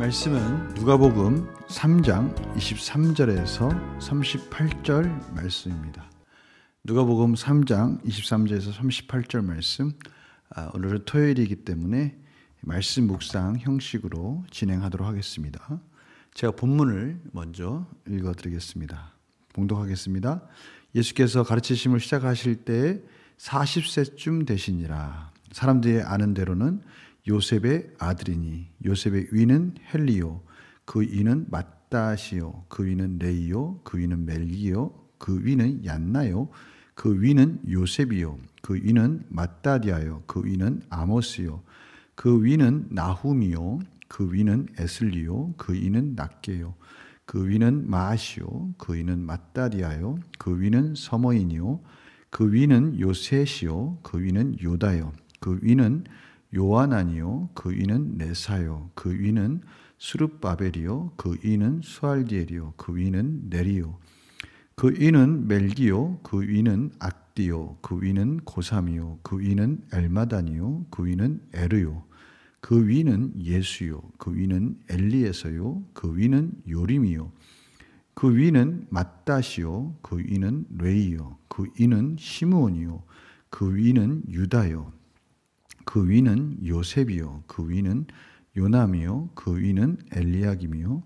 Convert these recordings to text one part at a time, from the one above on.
말씀은 누가복음 3장 23절에서 38절 말씀입니다. 누가복음 3장 23절에서 38절 말씀, 오늘은 토요일이기 때문에 말씀 묵상 형식으로 진행하도록 하겠습니다. 제가 본문을 먼저 읽어드리겠습니다. 봉독하겠습니다. 예수께서 가르치심을 시작하실 때 40세쯤 되시니라. 사람들이 아는 대로는 요셉의 아들이니 요셉의 위는 헬리요, 그 위는 맏다시요, 그 위는 레이요, 그 위는 멜기요, 그 위는 얀나요, 그 위는 요셉이요, 그 위는 맏다디아요, 그 위는 아모스요, 그 위는 나훔이요, 그 위는 에슬리요, 그 위는 낫게요, 그 위는 마아시요, 그 위는 맏다디아요, 그 위는 서머인이요, 그 위는 요셋이요, 그 위는 요다요, 그 위는 요하나니요, 그 위는 네사요, 그 위는 수룹바벨이요, 그 위는 수알디엘이요, 그 위는 네리요, 그 위는 멜기요, 그 위는 악디요, 그 위는 고삼이요, 그 위는 엘마단이요, 그 위는 에르요, 그 위는 예수요, 그 위는 엘리에서요, 그 위는 요림이요, 그 위는 맏다시요, 그 위는 레이요, 그 위는 시므온이요, 그 위는 유다요, 그 위는 요셉이요, 그 위는 요남이요, 그 위는 엘리야김이요,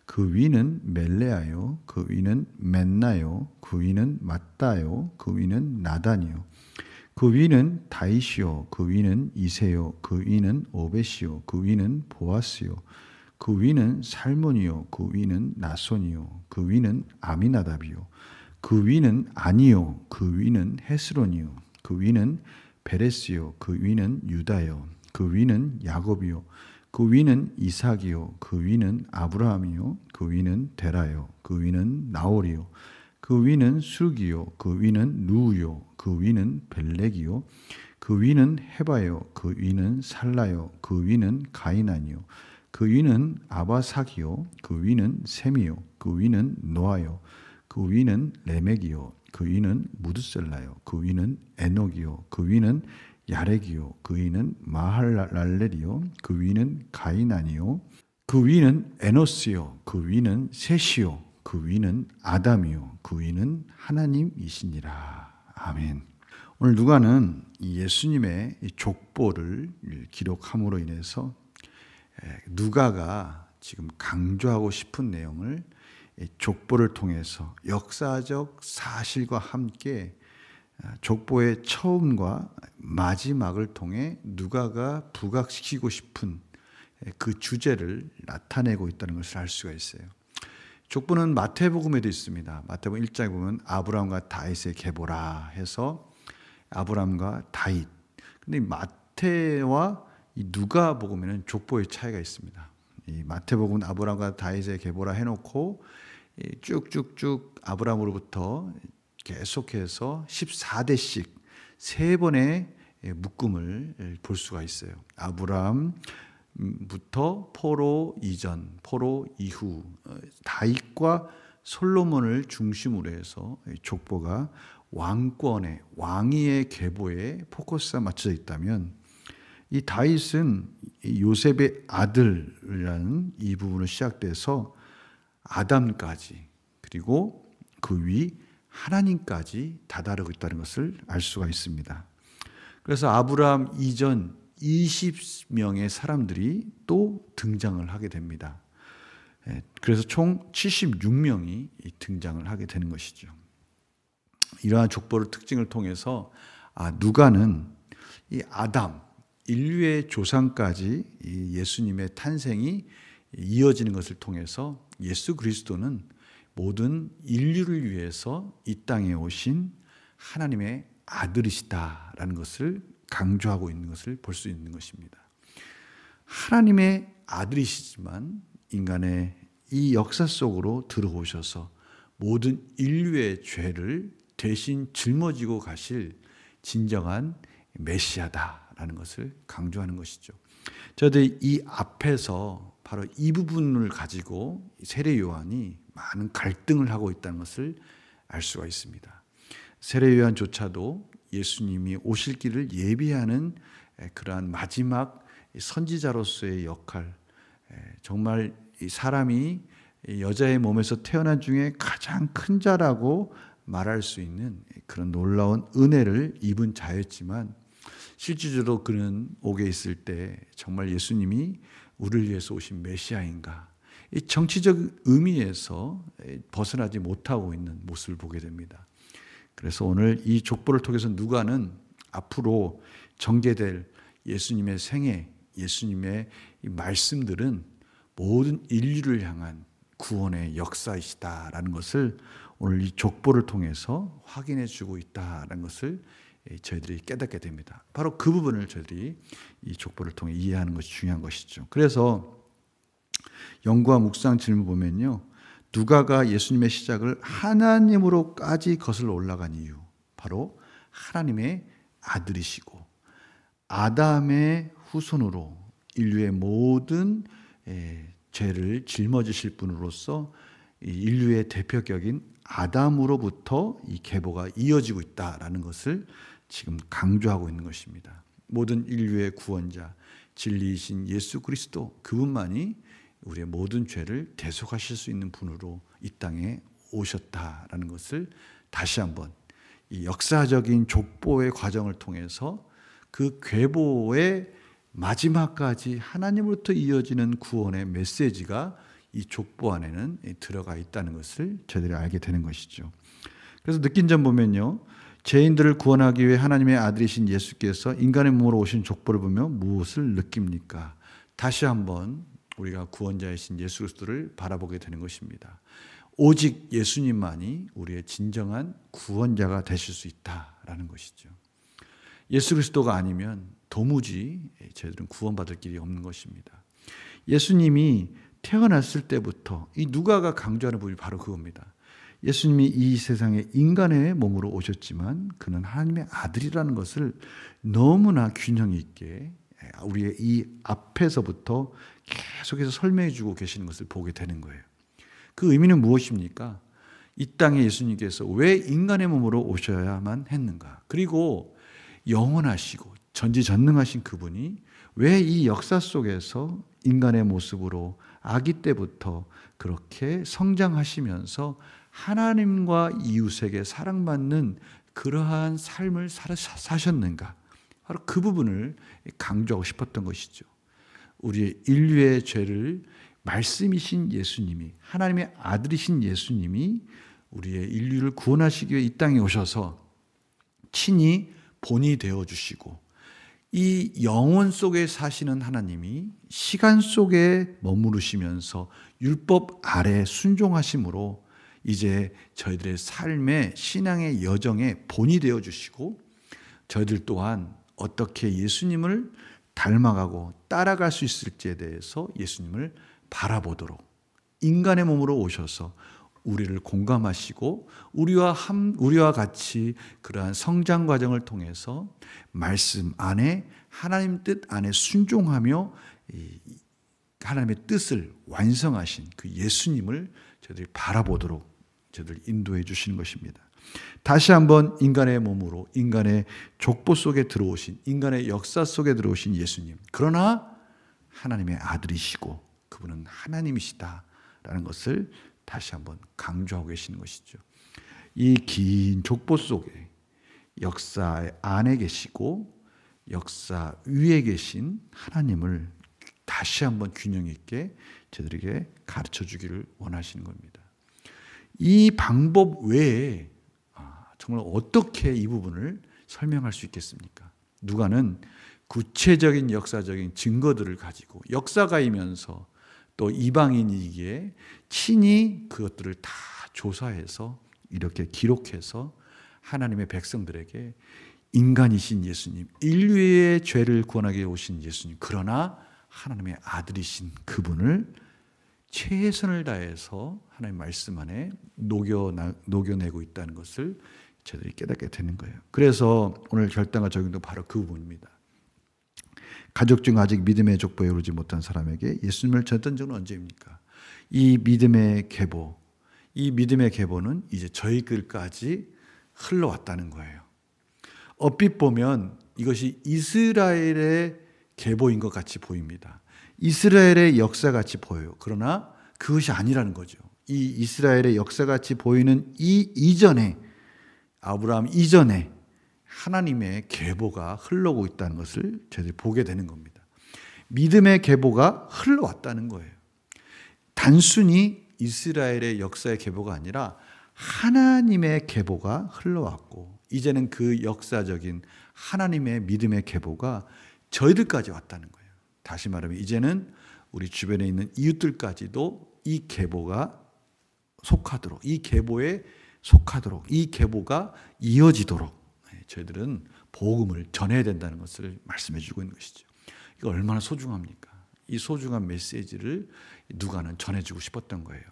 그 위는 멜레아요, 그 위는 멘나요, 그 위는 맏다요, 그 위는 나단이요, 그 위는 다이시요, 그 위는 이세요, 그 위는 오벳이요, 그 위는 보아스요, 그 위는 살몬이요, 그 위는 나손이요, 그 위는 아미나답이요, 그 위는 아니요, 그 위는 헤스론이요, 그 위는 베레스요, 그 위는 유다요, 그 위는 야곱이요, 그 위는 이삭이요, 그 위는 아브라함이요, 그 위는 데라요, 그 위는 나홀이요, 그 위는 수르기요, 그 위는 루우요, 그 위는 벨렉이요, 그 위는 헤바요, 그 위는 살라요, 그 위는 가이난이요, 그 위는 아바삭이요, 그 위는 셈이요, 그 위는 노아요, 그 위는 레멕이요, 그 위는 무드셀라요, 그 위는 에녹이요, 그 위는 야렉이요, 그 위는 마할랄렐이요, 그 위는 가이난이요, 그 위는 에노스요, 그 위는 셋이요, 그 위는 아담이요, 그 위는 하나님이시니라. 아멘. 오늘 누가는 예수님의 족보를 기록함으로 인해서 누가가 지금 강조하고 싶은 내용을 족보를 통해서 역사적 사실과 함께 족보의 처음과 마지막을 통해 누가가 부각시키고 싶은 그 주제를 나타내고 있다는 것을 알 수가 있어요. 족보는 마태복음에도 있습니다. 마태복음 1장에 보면 아브라함과 다윗의 계보라 해서 아브라함과 다윗. 근데 마태와 이 누가복음에는 족보의 차이가 있습니다. 이 마태복음은 아브라함과 다윗의 계보라 해놓고 쭉쭉쭉 아브라함으로부터 계속해서 14대씩 세 번의 묶음을 볼 수가 있어요. 아브라함부터 포로 이전, 포로 이후, 다윗과 솔로몬을 중심으로 해서 족보가 왕권의, 왕위의 계보에 포커스가 맞춰져 있다면 이 다윗은 요셉의 아들이라는 이 부분으로 시작돼서 아담까지 그리고 그 위 하나님까지 다다르고 있다는 것을 알 수가 있습니다. 그래서 아브라함 이전 20명의 사람들이 또 등장을 하게 됩니다. 그래서 총 76명이 등장을 하게 되는 것이죠. 이러한 족보의 특징을 통해서 누가는 이 아담, 인류의 조상까지 예수님의 탄생이 이어지는 것을 통해서 예수 그리스도는 모든 인류를 위해서 이 땅에 오신 하나님의 아들이시다라는 것을 강조하고 있는 것을 볼 수 있는 것입니다. 하나님의 아들이시지만 인간의 이 역사 속으로 들어오셔서 모든 인류의 죄를 대신 짊어지고 가실 진정한 메시아다라는 것을 강조하는 것이죠. 저희들이 이 앞에서 바로 이 부분을 가지고 세례 요한이 많은 갈등을 하고 있다는 것을 알 수가 있습니다. 세례 요한조차도 예수님이 오실 길을 예비하는 그러한 마지막 선지자로서의 역할, 정말 이 사람이 여자의 몸에서 태어난 중에 가장 큰 자라고 말할 수 있는 그런 놀라운 은혜를 입은 자였지만 실질적으로 그는 옥에 있을 때 정말 예수님이 우리를 위해서 오신 메시아인가, 이 정치적 의미에서 벗어나지 못하고 있는 모습을 보게 됩니다. 그래서 오늘 이 족보를 통해서 누가는 앞으로 전개될 예수님의 생애, 예수님의 이 말씀들은 모든 인류를 향한 구원의 역사이시다라는 것을 오늘 이 족보를 통해서 확인해 주고 있다라는 것을 저희들이 깨닫게 됩니다. 바로 그 부분을 저희들이 이 족보를 통해 이해하는 것이 중요한 것이죠. 그래서 연구와 묵상 질문 보면요, 누가가 예수님의 시작을 하나님으로까지 거슬러 올라간 이유, 바로 하나님의 아들이시고 아담의 후손으로 인류의 모든 죄를 짊어지실 분으로서 인류의 대표격인 아담으로부터 이 계보가 이어지고 있다라는 것을 지금 강조하고 있는 것입니다. 모든 인류의 구원자, 진리이신 예수 그리스도, 그분만이 우리의 모든 죄를 대속하실 수 있는 분으로 이 땅에 오셨다라는 것을 다시 한번 이 역사적인 족보의 과정을 통해서 그 계보의 마지막까지 하나님으로부터 이어지는 구원의 메시지가 이 족보 안에는 들어가 있다는 것을 저희들이 알게 되는 것이죠. 그래서 느낀 점 보면요, 죄인들을 구원하기 위해 하나님의 아들이신 예수께서 인간의 몸으로 오신 족보를 보면 무엇을 느낍니까? 다시 한번 우리가 구원자이신 예수 그리스도를 바라보게 되는 것입니다. 오직 예수님만이 우리의 진정한 구원자가 되실 수 있다라는 것이죠. 예수 그리스도가 아니면 도무지 저희들은 구원받을 길이 없는 것입니다. 예수님이 태어났을 때부터 이 누가가 강조하는 부분이 바로 그겁니다. 예수님이 이 세상에 인간의 몸으로 오셨지만 그는 하나님의 아들이라는 것을 너무나 균형 있게 우리의 이 앞에서부터 계속해서 설명해 주고 계시는 것을 보게 되는 거예요. 그 의미는 무엇입니까? 이 땅에 예수님께서 왜 인간의 몸으로 오셔야만 했는가? 그리고 영원하시고 전지전능하신 그분이 왜 이 역사 속에서 인간의 모습으로 아기 때부터 그렇게 성장하시면서 하나님과 이웃에게 사랑받는 그러한 삶을 사셨는가? 바로 그 부분을 강조하고 싶었던 것이죠. 우리의 인류의 죄를 말씀이신 예수님이, 하나님의 아들이신 예수님이 우리의 인류를 구원하시기 위해 이 땅에 오셔서 친히 본이 되어주시고, 이 영혼 속에 사시는 하나님이 시간 속에 머무르시면서 율법 아래 순종하심으로 이제 저희들의 삶의 신앙의 여정에 본이 되어주시고, 저희들 또한 어떻게 예수님을 닮아가고 따라갈 수 있을지에 대해서 예수님을 바라보도록 인간의 몸으로 오셔서 우리를 공감하시고 우리와 같이 그러한 성장 과정을 통해서 말씀 안에 하나님 뜻 안에 순종하며 하나님의 뜻을 완성하신 그 예수님을 저희들이 바라보도록 저희들 인도해 주시는 것입니다. 다시 한번 인간의 몸으로 인간의 족보 속에 들어오신, 인간의 역사 속에 들어오신 예수님, 그러나 하나님의 아들이시고 그분은 하나님이시다라는 것을 다시 한번 강조하고 계시는 것이죠. 이 긴 족보 속에 역사 안에 계시고 역사 위에 계신 하나님을 다시 한번 균형 있게 저들에게 가르쳐 주기를 원하시는 겁니다. 이 방법 외에 정말 어떻게 이 부분을 설명할 수 있겠습니까? 누가는 구체적인 역사적인 증거들을 가지고 역사가이면서 또 이방인이기에 친히 그것들을 다 조사해서 이렇게 기록해서 하나님의 백성들에게 인간이신 예수님, 인류의 죄를 구원하기 위해 오신 예수님, 그러나 하나님의 아들이신 그분을 최선을 다해서 하나님의 말씀 안에 녹여내고 있다는 것을 저희들이 깨닫게 되는 거예요. 그래서 오늘 결단과 적용도 바로 그 부분입니다. 가족 중 아직 믿음의 족보에 오르지 못한 사람에게 예수님을 전했던 적은 언제입니까? 이 믿음의 계보, 이 믿음의 계보는 이제 저희들까지 흘러왔다는 거예요. 얼핏 보면 이것이 이스라엘의 계보인 것 같이 보입니다. 이스라엘의 역사같이 보여요. 그러나 그것이 아니라는 거죠. 이 이스라엘의 역사같이 보이는 이 이전에, 아브라함 이전에 하나님의 계보가 흘러오고 있다는 것을 저희들이 보게 되는 겁니다. 믿음의 계보가 흘러왔다는 거예요. 단순히 이스라엘의 역사의 계보가 아니라 하나님의 계보가 흘러왔고, 이제는 그 역사적인 하나님의 믿음의 계보가 저희들까지 왔다는 거예요. 다시 말하면 이제는 우리 주변에 있는 이웃들까지도 이 계보가 속하도록, 이 계보에 속하도록, 이 계보가 이어지도록 저희들은 복음을 전해야 된다는 것을 말씀해 주고 있는 것이죠. 이거 얼마나 소중합니까? 이 소중한 메시지를 누가는 전해주고 싶었던 거예요.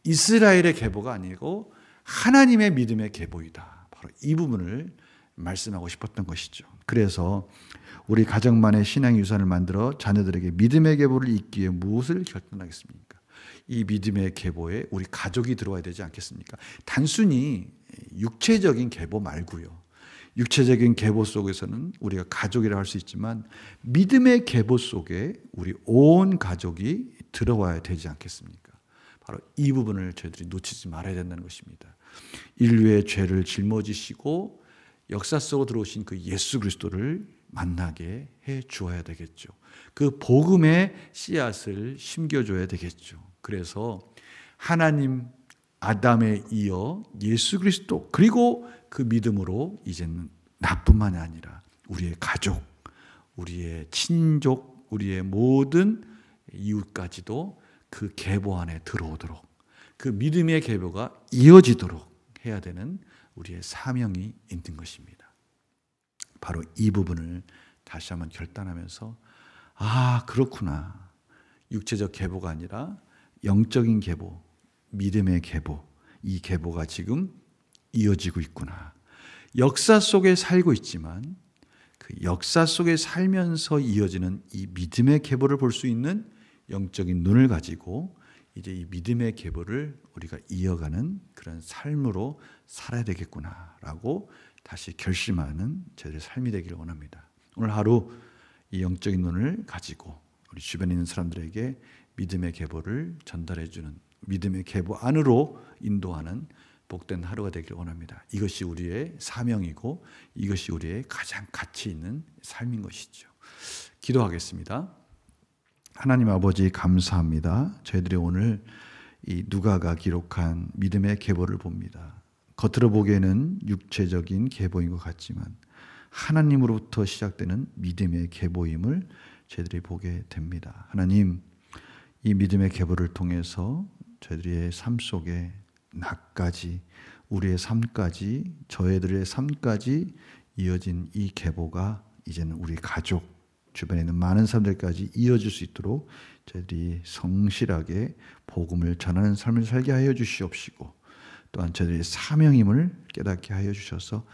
이스라엘의 계보가 아니고 하나님의 믿음의 계보이다. 바로 이 부분을 말씀하고 싶었던 것이죠. 그래서 우리 가정만의 신앙 유산을 만들어 자녀들에게 믿음의 계보를 잇기 위해 무엇을 결단하겠습니까? 이 믿음의 계보에 우리 가족이 들어와야 되지 않겠습니까? 단순히 육체적인 계보 말고요. 육체적인 계보 속에서는 우리가 가족이라고 할 수 있지만 믿음의 계보 속에 우리 온 가족이 들어와야 되지 않겠습니까? 바로 이 부분을 저희들이 놓치지 말아야 된다는 것입니다. 인류의 죄를 짊어지시고 역사 속으로 들어오신 그 예수 그리스도를 만나게 해 주어야 되겠죠. 그 복음의 씨앗을 심겨줘야 되겠죠. 그래서 하나님 아담에 이어 예수 그리스도, 그리고 그 믿음으로 이제는 나뿐만 아니라 우리의 가족, 우리의 친족, 우리의 모든 이웃까지도 그 계보 안에 들어오도록, 그 믿음의 계보가 이어지도록 해야 되는 우리의 사명이 있는 것입니다. 바로 이 부분을 다시 한번 결단하면서, 아, 그렇구나. 육체적 계보가 아니라 영적인 계보, 믿음의 계보, 이 계보가 지금 이어지고 있구나. 역사 속에 살고 있지만 그 역사 속에 살면서 이어지는 이 믿음의 계보를 볼 수 있는 영적인 눈을 가지고 이제 이 믿음의 계보를 우리가 이어가는 그런 삶으로 살아야 되겠구나라고 다시 결심하는 저희들의 삶이 되기를 원합니다. 오늘 하루 이 영적인 눈을 가지고 우리 주변에 있는 사람들에게 믿음의 계보를 전달해 주는, 믿음의 계보 안으로 인도하는 복된 하루가 되기를 원합니다. 이것이 우리의 사명이고 이것이 우리의 가장 가치 있는 삶인 것이죠. 기도하겠습니다. 하나님 아버지, 감사합니다. 저희들이 오늘 이 누가가 기록한 믿음의 계보를 봅니다. 겉으로 보기에는 육체적인 계보인 것 같지만 하나님으로부터 시작되는 믿음의 계보임을 저희들이 보게 됩니다. 하나님, 이 믿음의 계보를 통해서 저희들의 삶 속에 나까지, 우리의 삶까지, 저희들의 삶까지 이어진 이 계보가 이제는 우리 가족, 주변에 있는 많은 사람들까지 이어질 수 있도록 저희들이 성실하게 복음을 전하는 삶을 살게 하여 주시옵시고, 또한 저희들의 사명임을 깨닫게 하여 주셔서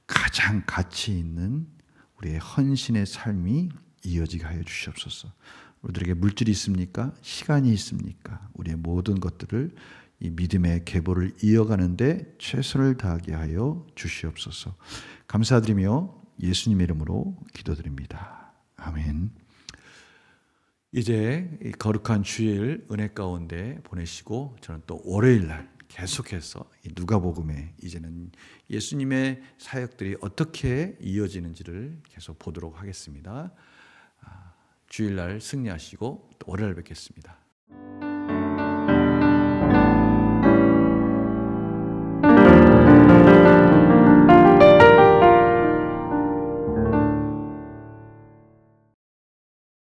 가장 가치 있는 우리의 헌신의 삶이 이어지게 하여 주시옵소서. 우리들에게 물질이 있습니까? 시간이 있습니까? 우리의 모든 것들을 이 믿음의 계보를 이어가는데 최선을 다하게 하여 주시옵소서. 감사드리며 예수님의 이름으로 기도드립니다. 아멘. 이제 이 거룩한 주일 은혜 가운데 보내시고 저는 또 월요일 날 계속해서 이 누가복음에 이제는 예수님의 사역들이 어떻게 이어지는지를 계속 보도록 하겠습니다. 주일날 승리하시고 또 월요일 뵙겠습니다.